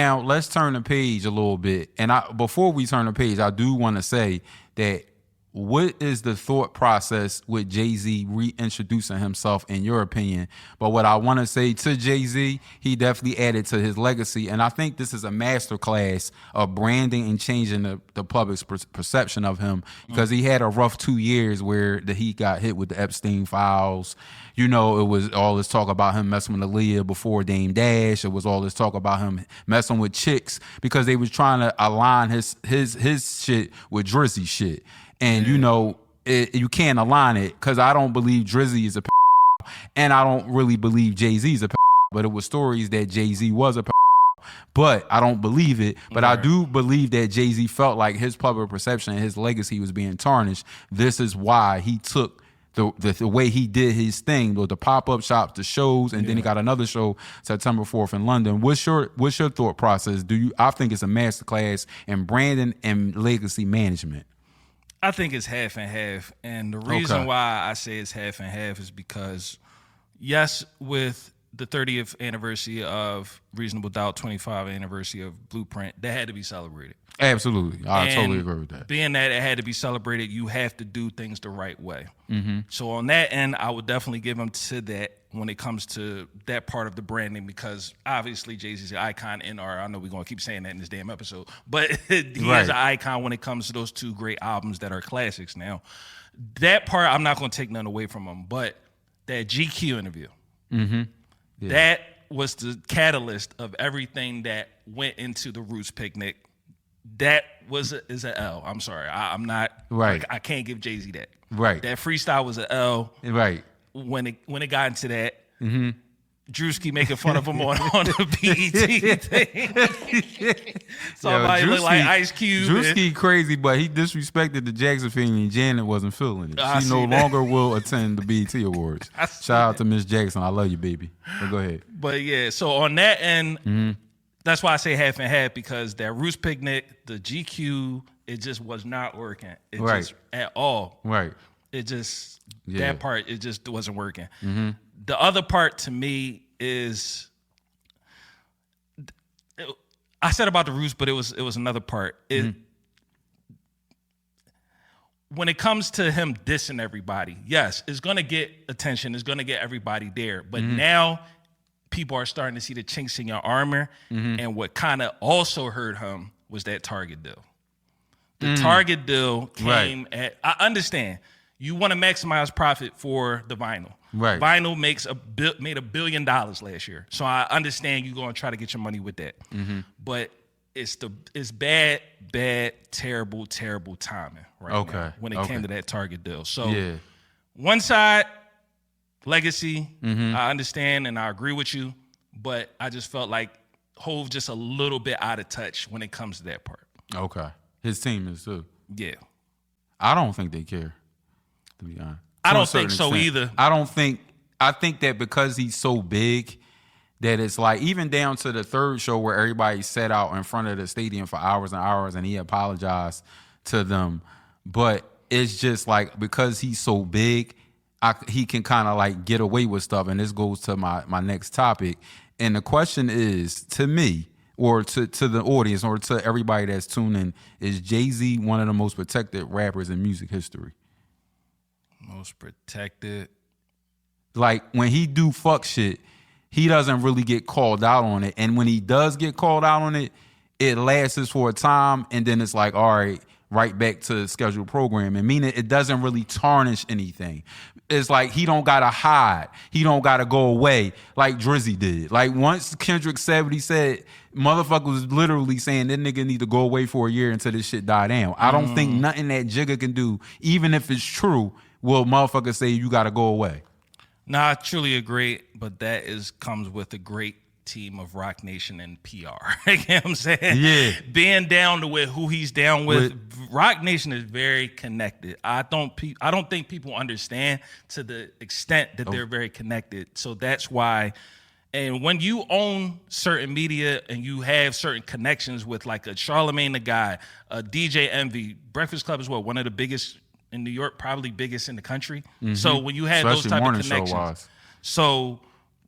Now let's turn the page a little bit. And before we turn the page, I do want to say that what is the thought process with Jay-Z reintroducing himself, in your opinion? But what I want to say to Jay-Z, he definitely added to his legacy. And I think this is a masterclass of branding and changing the public's perception of him, because he had a rough 2 years where he got hit with the Epstein files. You know, it was all this talk about him messing with Aaliyah before Dame Dash. It was all this talk about him messing with chicks because they was trying to align his shit with Drizzy shit. And, you know, you can't align it, because I don't believe Drizzy is a and I don't really believe Jay-Z is a but it was stories that Jay-Z was a but I don't believe it. But I do believe that Jay-Z felt like his public perception and his legacy was being tarnished. This is why he took the way he did his thing, the pop-up shops, the shows, and then he got another show September 4th in London. What's your thought process? I think it's a masterclass in branding and legacy management. I think it's half and half. And the reason why I say it's half and half is because, yes, with the 30th anniversary of Reasonable Doubt, 25th anniversary of Blueprint, that had to be celebrated. Absolutely. I totally agree with that. Being that it had to be celebrated, you have to do things the right way. Mm-hmm. So on that end, I would definitely give him to that when it comes to that part of the branding, because obviously Jay-Z's an icon I know we're going to keep saying that in this damn episode, but he is an icon when it comes to those two great albums that are classics. Now, that part, I'm not going to take nothing away from him, but that GQ interview, that was the catalyst of everything that went into the Roots picnic. That is an L. I'm sorry. I'm not right. I can't give Jay-Z that. Right. That freestyle was an L. Right. When it got into that, Drewski making fun of him on the BET thing. Somebody look like Ice Cube. Drewski crazy, but he disrespected the Jackson family, and Janet wasn't feeling it. She no longer will attend the BET Awards. Shout out to Miss Jackson. I love you, baby. But go ahead. But yeah, so on that end, that's why I say half and half, because that Roots picnic, the GQ, it just was not working. It just at all. Right. It just, that part, it just wasn't working. The other part to me is, I said about the Roots, but it was another part. When it comes to him dissing everybody, yes, it's going to get attention. It's going to get everybody there. But now people are starting to see the chinks in your armor. And what kind of also hurt him was that Target deal. The Target deal came at, I understand, you want to maximize profit for the vinyl. Right. Vinyl made $1 billion last year. So I understand you're going to try to get your money with that. But it's bad, terrible timing now when it came to that Target deal. So one side, legacy, I understand and I agree with you, but I just felt like Hov just a little bit out of touch when it comes to that part. Okay. His team is too. Yeah. I don't think they care, to be honest. I don't think so either. I think that because he's so big that it's like, even down to the third show where everybody sat out in front of the stadium for hours and hours and he apologized to them. But it's just like, because he's so big, he can kind of like get away with stuff. And this goes to my next topic. And the question is, to me, or to the audience, or to everybody that's tuning, is Jay-Z one of the most protected rappers in music history? Most protected? Like, when he do fuck shit, he doesn't really get called out on it. And when he does get called out on it, it lasts for a time, and then it's like, all right back to scheduled programming, meaning it doesn't really tarnish anything. It's like he don't gotta hide. He don't gotta go away like Drizzy did. Like, once Kendrick said what he said, motherfucker was literally saying that nigga need to go away for a year until this shit die down. I don't think nothing that Jigga can do, even if it's true, will motherfucker say you gotta go away. Nah, I truly agree, but that comes with a great team of Rock Nation and PR. You know what I'm saying? Yeah. Being down with who he's down with, Rock Nation is very connected. I don't think people understand to the extent that they're very connected. So that's why. And when you own certain media and you have certain connections with, like, a Charlemagne the Guy, a DJ Envy, Breakfast Club is one of the biggest in New York, probably biggest in the country. So when you have those type of connections, so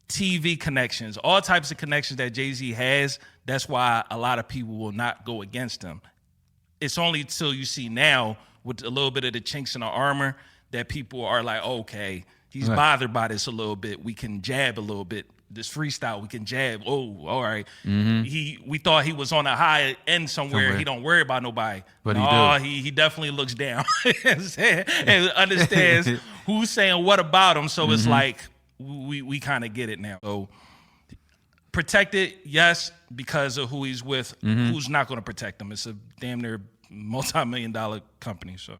TV connections, all types of connections that Jay-Z has, That's why a lot of people will not go against him. It's only till you see now with a little bit of the chinks in the armor that people are like, okay, he's bothered by this a little bit. We can jab a little bit. This freestyle, we can jab. Oh, all right. We thought he was on a high end somewhere. He don't worry about nobody. But he definitely looks down and understands who's saying what about him. So it's like we kind of get it now. So protected, yes, because of who he's with. Who's not going to protect him? It's a damn near multi-million-dollar company. So.